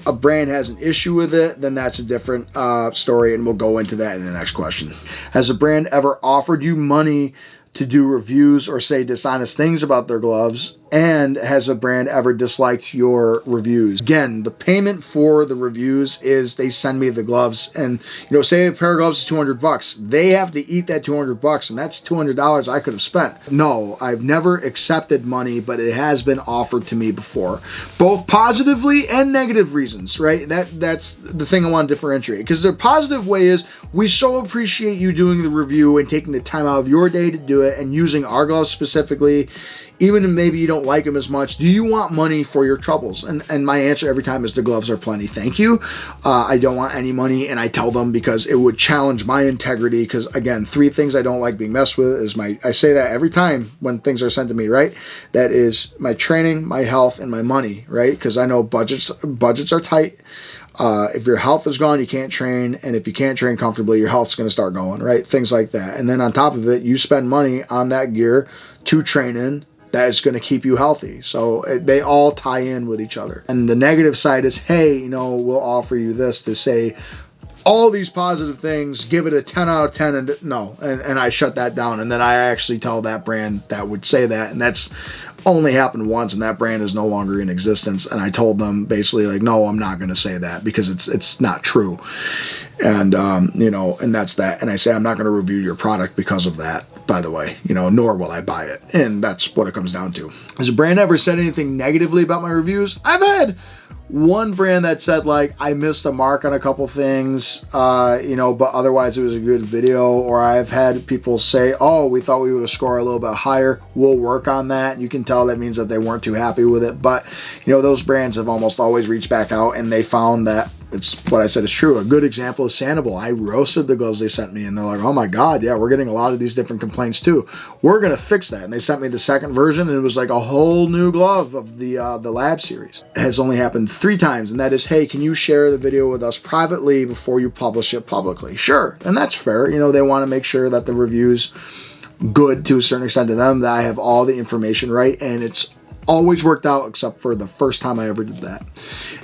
a brand has an issue with it, then that's a different story, and we'll go into that in the next question. Has a brand ever offered you money to do reviews or say dishonest things about their gloves? And has a brand ever disliked your reviews? Again, the payment for the reviews is they send me the gloves, and you know, say a pair of gloves is $200. They have to eat that $200, and that's $200 I could have spent. No, I've never accepted money, but it has been offered to me before, both positively and negative reasons, right? That's the thing I want to differentiate, because the positive way is we so appreciate you doing the review and taking the time out of your day to do it and using our gloves specifically. Even if maybe you don't like them as much, do you want money for your troubles? And my answer every time is the gloves are plenty. Thank you. I don't want any money, and I tell them because it would challenge my integrity. Because again, 3 things I don't like being messed with is I say that every time when things are sent to me, right? That is my training, my health, and my money, right? Because I know budgets are tight. If your health is gone, you can't train. And if you can't train comfortably, your health's going to start going, right? Things like that. And then on top of it, you spend money on that gear to train in. That is going to keep you healthy. So they all tie in with each other. And the negative side is, hey, you know, we'll offer you this to say all these positive things, give it a 10 out of 10, and no. And I shut that down. And then I actually tell that brand that would say that. And that's only happened once, and that brand is no longer in existence. And I told them basically like, no, I'm not going to say that because it's not true. And, you know, and that's that. And I say, I'm not going to review your product because of that, by the way, you know, nor will I buy it. And that's what it comes down to. Has a brand ever said anything negatively about my reviews? I've had one brand that said like I missed the mark on a couple things, you know, but otherwise it was a good video. Or I've had people say, oh, we thought we would have scored a little bit higher. We'll work on that. You can tell that means that they weren't too happy with it. But, you know, those brands have almost always reached back out, and they found that it's what I said is true. A good example is Sandoval. I roasted the gloves they sent me, and they're like, oh my God, yeah, we're getting a lot of these different complaints too. We're going to fix that. And they sent me the second version, and it was like a whole new glove of the Lab series. It has only happened 3 times, and that is, hey, can you share the video with us privately before you publish it publicly? Sure, and that's fair. You know, they want to make sure that the review's good to a certain extent to them, that I have all the information right, and it's always worked out except for the first time I ever did that.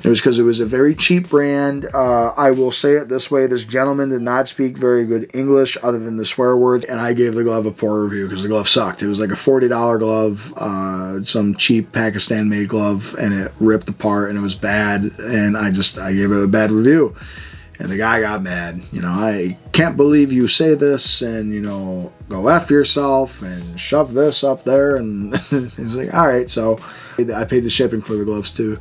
It was because it was a very cheap brand. I will say it this way. This gentleman did not speak very good English other than the swear words, and I gave the glove a poor review because the glove sucked. It was like a $40 glove, some cheap Pakistan-made glove, and it ripped apart, and it was bad, and I gave it a bad review. And the guy got mad. You know, I can't believe you say this, and, you know, go F yourself and shove this up there. And he's like, all right. So I paid the shipping for the gloves too.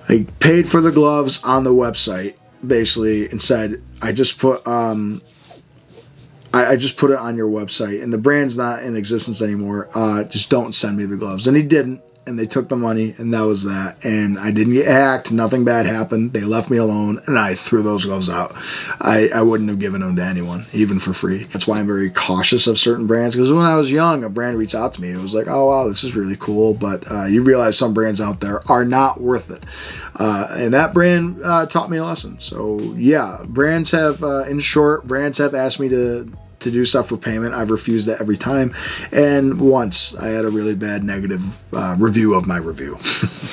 I paid for the gloves on the website basically and said, I just put I just put it on your website, and the brand's not in existence anymore. Just don't send me the gloves. And he didn't. And they took the money, and that was that. And I didn't get hacked. Nothing bad happened. They left me alone, and I threw those gloves out. I wouldn't have given them to anyone, even for free. That's why I'm very cautious of certain brands, because when I was young, a brand reached out to me. It was like, oh, wow, this is really cool. But you realize some brands out there are not worth it. And that brand taught me a lesson. So, yeah, brands have, in short, brands have asked me to do stuff for payment. I've refused that every time. And once I had a really bad negative review of my review.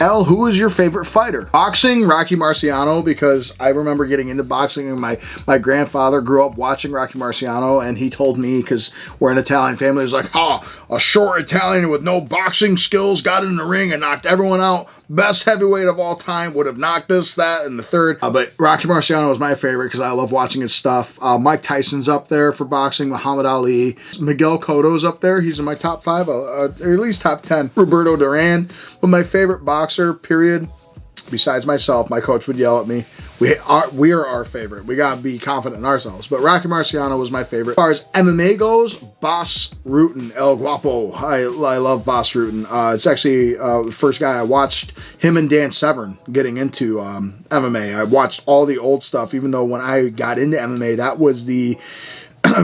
Al, who is your favorite fighter? Boxing, Rocky Marciano, because I remember getting into boxing, and my grandfather grew up watching Rocky Marciano, and he told me, because we're an Italian family, he was like, a short Italian with no boxing skills got in the ring and knocked everyone out. Best heavyweight of all time, would have knocked this, that, and the third. But Rocky Marciano was my favorite because I love watching his stuff. Mike Tyson's up there for boxing. Muhammad Ali. Miguel Cotto's up there. He's in my top 5, or at least top 10. Roberto Duran. But my favorite boxer, period, besides myself, my coach would yell at me. We are our favorite. We gotta be confident in ourselves. But Rocky Marciano was my favorite. As far as MMA goes, Bas Rutten, El Guapo. I love Bas Rutten. It's actually the first guy I watched, him and Dan Severn getting into MMA. I watched all the old stuff, even though when I got into MMA, that was the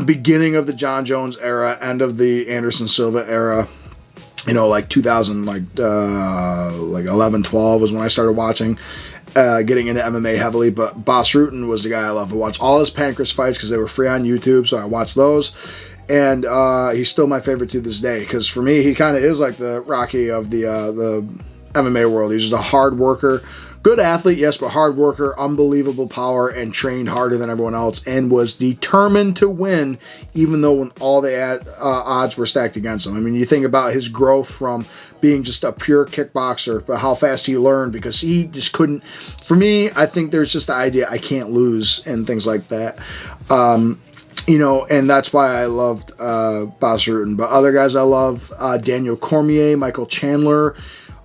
beginning of the John Jones era, end of the Anderson Silva era. You know, like 2000, like 11, 12 was when I started watching, getting into MMA heavily. But Bas Rutten was the guy I loved to watch all his Pancrase fights because they were free on YouTube, so I watched those. And he's still my favorite to this day because for me, he kind of is like the Rocky of the MMA world. He's just a hard worker. Good athlete, yes, but hard worker, unbelievable power, and trained harder than everyone else, and was determined to win, even though when all the odds were stacked against him. I mean, you think about his growth from being just a pure kickboxer, but how fast he learned, because he just couldn't. For me, I think there's just the idea I can't lose and things like that. You know, and that's why I loved Bas Rutten. But other guys I love, Daniel Cormier, Michael Chandler,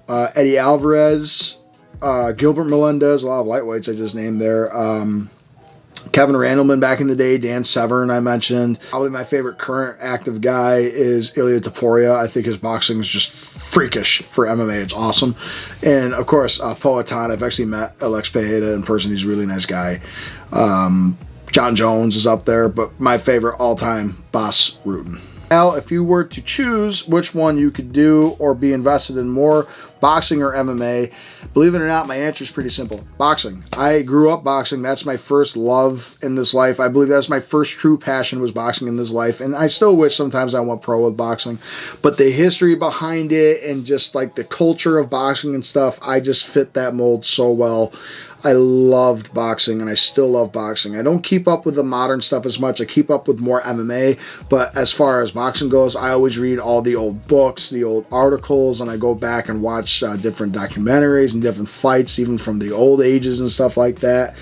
Eddie Alvarez, Gilbert Melendez, a lot of lightweights I just named there. Kevin Randleman back in the day, Dan Severn I mentioned. Probably my favorite current active guy is Ilia Topuria. I think his boxing is just freakish for MMA. It's awesome. And of course, Poatan. I've actually met Alex Pereira in person. He's a really nice guy. John Jones is up there, but my favorite all-time, Bas Rutten. Al, if you were to choose which one you could do or be invested in more, boxing or MMA, believe it or not, my answer is pretty simple. Boxing. I grew up boxing. That's my first love in this life. I believe that's my first true passion was boxing in this life. And I still wish sometimes I went pro with boxing. But the history behind it and just like the culture of boxing and stuff, I just fit that mold so well. I loved boxing, and I still love boxing. I don't keep up with the modern stuff as much. I keep up with more MMA, but as far as boxing goes, I always read all the old books, the old articles, and I go back and watch different documentaries and different fights, even from the old ages and stuff like that.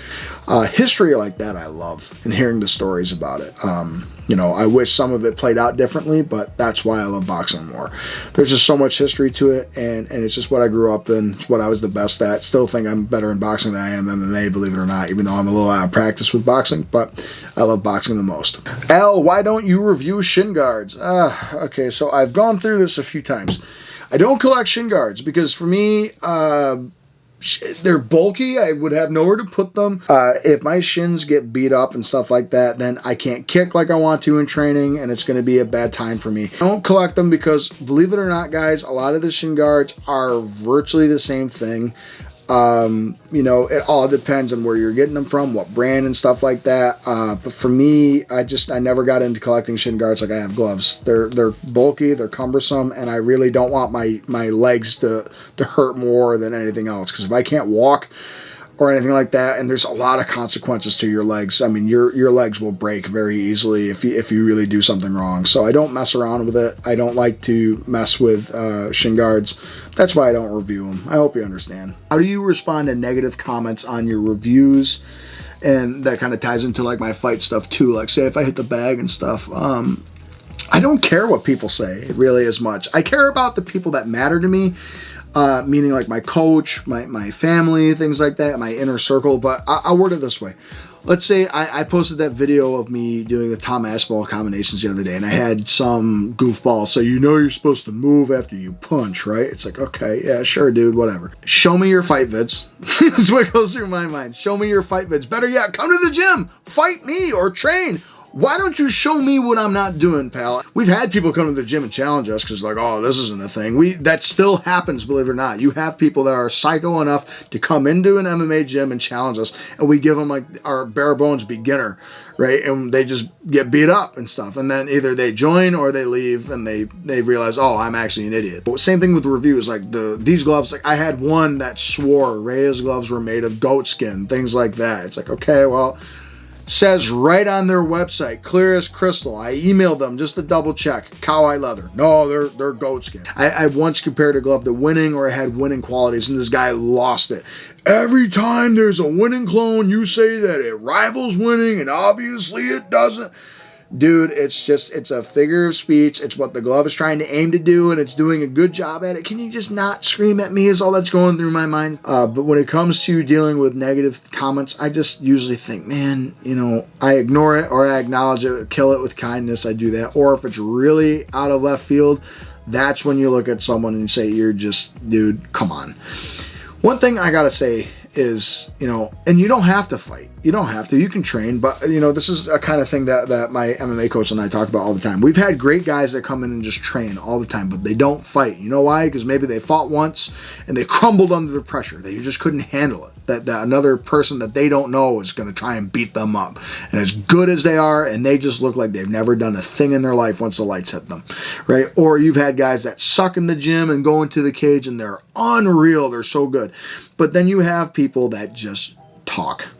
History like that I love, and hearing the stories about it. You know, I wish some of it played out differently, but that's why I love boxing more. There's just so much history to it, and it's just what I grew up in. It's what I was the best at. Still think I'm better in boxing than I am MMA, believe it or not, even though I'm a little out of practice with boxing, but I love boxing the most. Al, why don't you review shin guards? Okay, so I've gone through this a few times. I don't collect shin guards because for me, they're bulky. I would have nowhere to put them. If my shins get beat up and stuff like that, then I can't kick like I want to in training, and it's going to be a bad time for me. I don't collect them because, believe it or not, guys, a lot of the shin guards are virtually the same thing. You know, it all depends on where you're getting them from, what brand and stuff like that. But for me, I never got into collecting shin guards like I have gloves. They're bulky, they're cumbersome, and I really don't want my legs to hurt more than anything else. Because if I can't walk or anything like that, and there's a lot of consequences to your legs. I mean, your legs will break very easily if you really do something wrong. So I don't mess around with it. I don't like to mess with shin guards. That's why I don't review them. I hope you understand. How do you respond to negative comments on your reviews? And that kind of ties into like my fight stuff too. Like say if I hit the bag and stuff, I don't care what people say really as much. I care about the people that matter to me. Meaning like my coach, my family, things like that, my inner circle. But I'll word it this way. Let's say I posted that video of me doing the Tom Aspinall combinations the other day, and I had some goofball say, you know you're supposed to move after you punch, right? It's like, okay, yeah, sure, dude, whatever. Show me your fight vids. That's what goes through my mind. Show me your fight vids. Better yet, come to the gym, fight me or train. Why don't you show me what I'm not doing, pal? We've had people come to the gym and challenge us because like, oh, this isn't a thing. That still happens, believe it or not. You have people that are psycho enough to come into an MMA gym and challenge us, and we give them like our bare bones beginner, right? And they just get beat up and stuff. And then either they join or they leave and they realize, oh, I'm actually an idiot. But same thing with reviews. Like these gloves, like I had one that swore Reyes gloves were made of goat skin, things like that. It's like, okay, well, says right on their website, clear as crystal. I emailed them just to double check. Cowhide leather. No, they're goat skin. I once compared a glove to winning, or it had winning qualities, and this guy lost it. Every time there's a winning clone, you say that it rivals winning, and obviously it doesn't. Dude, it's a figure of speech. It's what the glove is trying to aim to do, and it's doing a good job at it. Can you just not scream at me is all that's going through my mind. But when it comes to dealing with negative comments, I just usually think, man, you know, I ignore it or I acknowledge it, kill it with kindness. I do that. Or if it's really out of left field, that's when you look at someone and you say, you're just, dude, come on. One thing I gotta say is, you know, and you don't have to fight. You don't have to. You can train, but, you know, this is a kind of thing that my MMA coach and I talk about all the time. We've had great guys that come in and just train all the time, but they don't fight. You know why? Because maybe they fought once and they crumbled under the pressure. They just couldn't handle it. That another person that they don't know is going to try and beat them up. And as good as they are, and they just look like they've never done a thing in their life once the lights hit them, right? Or you've had guys that suck in the gym and go into the cage and they're unreal. They're so good. But then you have people that just talk.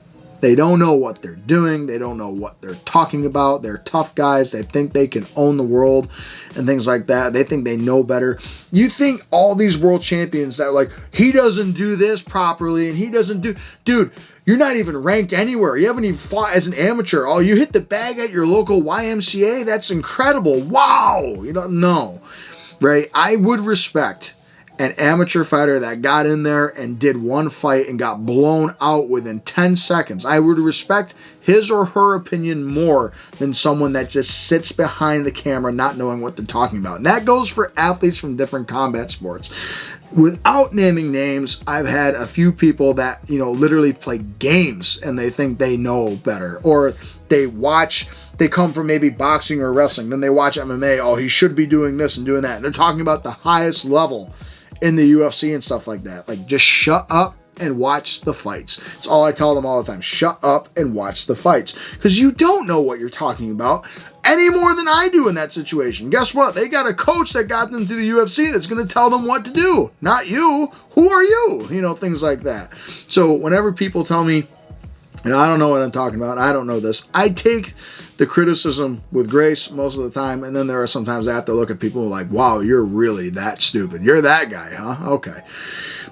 They don't know what they're doing. They don't know what they're talking about. They're tough guys. They think they can own the world and things like that. They think they know better. You think all these world champions that are like, he doesn't do this properly and he doesn't do... Dude, you're not even ranked anywhere. You haven't even fought as an amateur. Oh, you hit the bag at your local YMCA? That's incredible. Wow. You don't know, right? I would respect an amateur fighter that got in there and did one fight and got blown out within 10 seconds. I would respect his or her opinion more than someone that just sits behind the camera not knowing what they're talking about. And that goes for athletes from different combat sports. Without naming names, I've had a few people that, you know, literally play games and they think they know better. Or they come from maybe boxing or wrestling, then they watch MMA. Oh, he should be doing this and doing that. And they're talking about the highest level in the UFC and stuff like that. Like, just shut up and watch the fights. It's all I tell them all the time. Shut up and watch the fights. Because you don't know what you're talking about any more than I do in that situation. Guess what? They got a coach that got them to the UFC that's going to tell them what to do. Not you. Who are you? You know, things like that. So whenever people tell me, and I don't know what I'm talking about, I don't know this, I take the criticism with grace most of the time, and then there are sometimes I have to look at people like, wow, you're really that stupid. You're that guy, huh? Okay.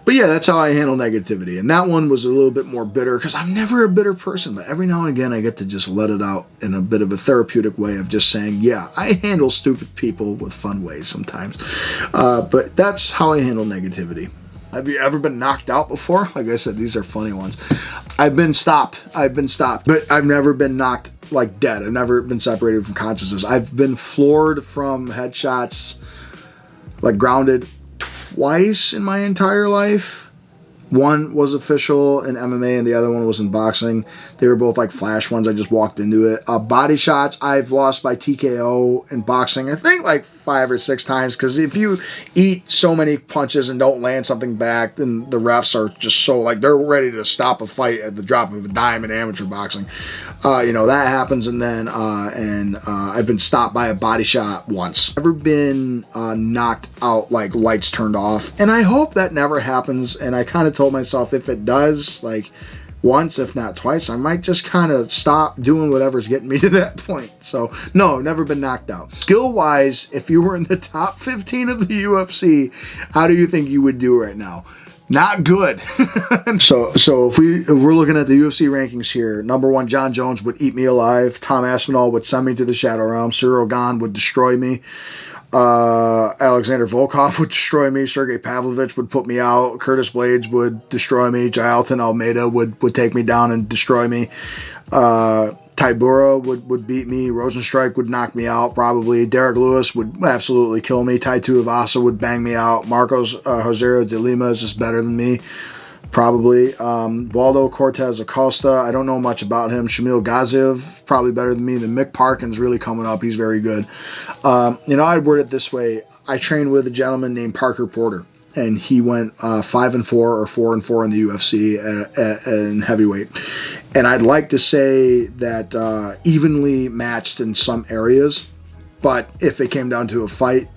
But yeah, that's how I handle negativity. And that one was a little bit more bitter because I'm never a bitter person, but every now and again I get to just let it out in a bit of a therapeutic way of just saying, yeah, I handle stupid people with fun ways sometimes. But that's how I handle negativity. Have you ever been knocked out before? Like I said, these are funny ones. I've been stopped, but I've never been knocked like dead. I've never been separated from consciousness. I've been floored from headshots, like grounded twice in my entire life. One was official in MMA and the other one was in boxing. They were both like flash ones. I just walked into it. Body shots, I've lost by TKO in boxing, I think like 5 or 6 times, because if you eat so many punches and don't land something back, then the refs are just so like, they're ready to stop a fight at the drop of a dime in amateur boxing. You know, that happens. And then I've been stopped by a body shot once. Never been knocked out, like lights turned off. And I hope that never happens. And I kind of told myself if it does, like once, if not twice, I might just kind of stop doing whatever's getting me to that point. So no, never been knocked out. Skill wise, if you were in the top 15 of the UFC, how do you think you would do right now? Not good. So if we're looking at the UFC rankings here, number 1, John Jones would eat me alive. Tom Aspinall would send me to the Shadow Realm. Cyril Gane would destroy me. Alexander Volkov would destroy me. Sergey Pavlovich would put me out. Curtis Blades would destroy me. Jailton Almeida would take me down and destroy me. Tybura would beat me. Rosenstrike would knock me out probably. Derek Lewis would absolutely kill me. Tai Tuivasa would bang me out. Marcos Rosario de Lima is just better than me. Probably. Waldo Cortez Acosta, I don't know much about him. Shamil Gaziev, probably better than me. Then Mick Parkin's really coming up. He's very good. You know, I'd word it this way. I trained with a gentleman named Parker Porter, and he went 5-4 or 4-4 in the UFC in heavyweight. And I'd like to say that evenly matched in some areas. But if it came down to a fight,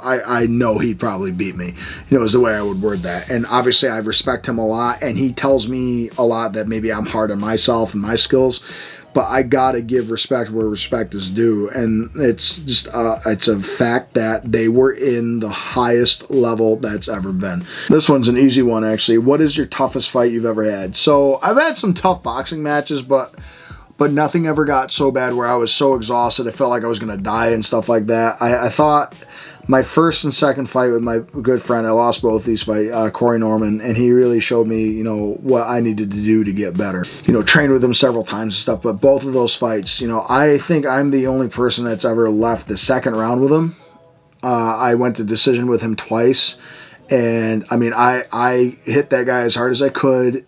I know he'd probably beat me. You know, is the way I would word that. And obviously I respect him a lot, and he tells me a lot that maybe I'm hard on myself and my skills. But I gotta give respect where respect is due. And it's just, it's a fact that they were in the highest level that's ever been. This one's an easy one, actually. What is your toughest fight you've ever had? So I've had some tough boxing matches, but nothing ever got so bad where I was so exhausted I felt like I was going to die and stuff like that. I thought my first and second fight with my good friend, I lost both these fights, Corey Norman, and he really showed me, you know, what I needed to do to get better. You know, trained with him several times and stuff, but both of those fights, you know, I think I'm the only person that's ever left the second round with him. I went to decision with him twice, and I mean, I hit that guy as hard as I could.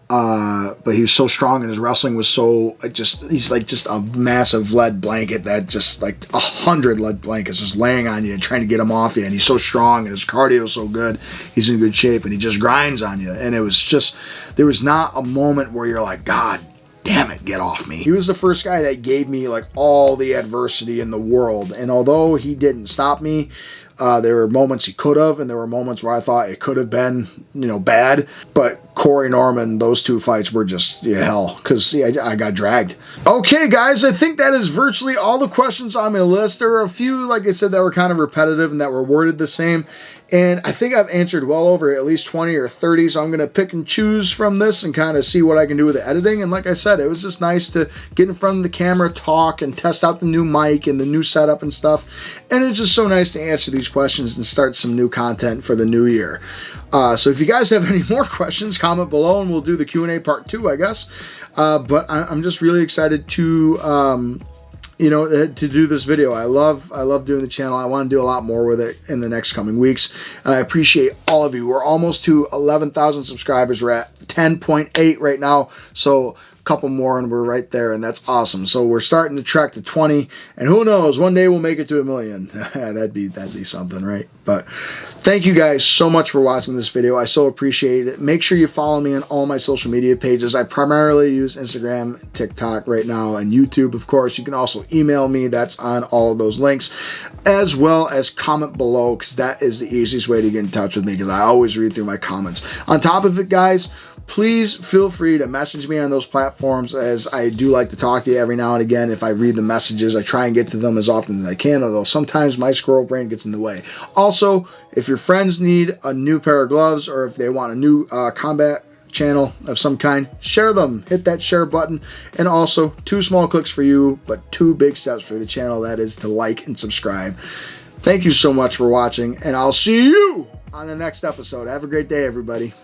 But he was so strong, and his wrestling was so he's like just a massive lead blanket that just like 100 lead blankets just laying on you and trying to get him off you. And he's so strong, and his cardio is so good. He's in good shape, and he just grinds on you. And it was just, there was not a moment where you're like, God damn it, get off me. He was the first guy that gave me like all the adversity in the world. And although he didn't stop me, there were moments he could have, and there were moments where I thought it could have been, you know, bad. But Corey Norman, those two fights were just, yeah, hell, because I got dragged. Okay, guys, I think that is virtually all the questions on my list. There were a few, like I said, that were kind of repetitive and that were worded the same. And I think I've answered well over at least 20 or 30, so I'm going to pick and choose from this and kind of see what I can do with the editing. And like I said, it was just nice to get in front of the camera, talk, and test out the new mic and the new setup and stuff. And it's just so nice to answer these questions and start some new content for the new year. So if you guys have any more questions, comment below and we'll do the Q&A part 2, I guess. But I'm just really excited to... you know, to do this video. I love doing the channel. I want to do a lot more with it in the next coming weeks, and I appreciate all of you. We're almost to 11,000 subscribers. We're at 10.8 right now, so a couple more and we're right there, and that's awesome. So we're starting to track to 20, and who knows, one day we'll make it to 1 million. that'd be something, right? But thank you guys so much for watching this video. I so appreciate it. Make sure you follow me on all my social media pages. I primarily use Instagram, TikTok right now, and YouTube, of course. You can also email me. That's on all of those links, as well as comment below, because that is the easiest way to get in touch with me, because I always read through my comments. On top of it, guys, please feel free to message me on those platforms, as I do like to talk to you every now and again. If I read the messages, I try and get to them as often as I can, although sometimes my squirrel brain gets in the way. Also, if your friends need a new pair of gloves, or if they want a new combat channel of some kind, share them. Hit that share button. And also, 2 small clicks for you, but 2 big steps for the channel. That is to like and subscribe. Thank you so much for watching, and I'll see you on the next episode. Have a great day, everybody.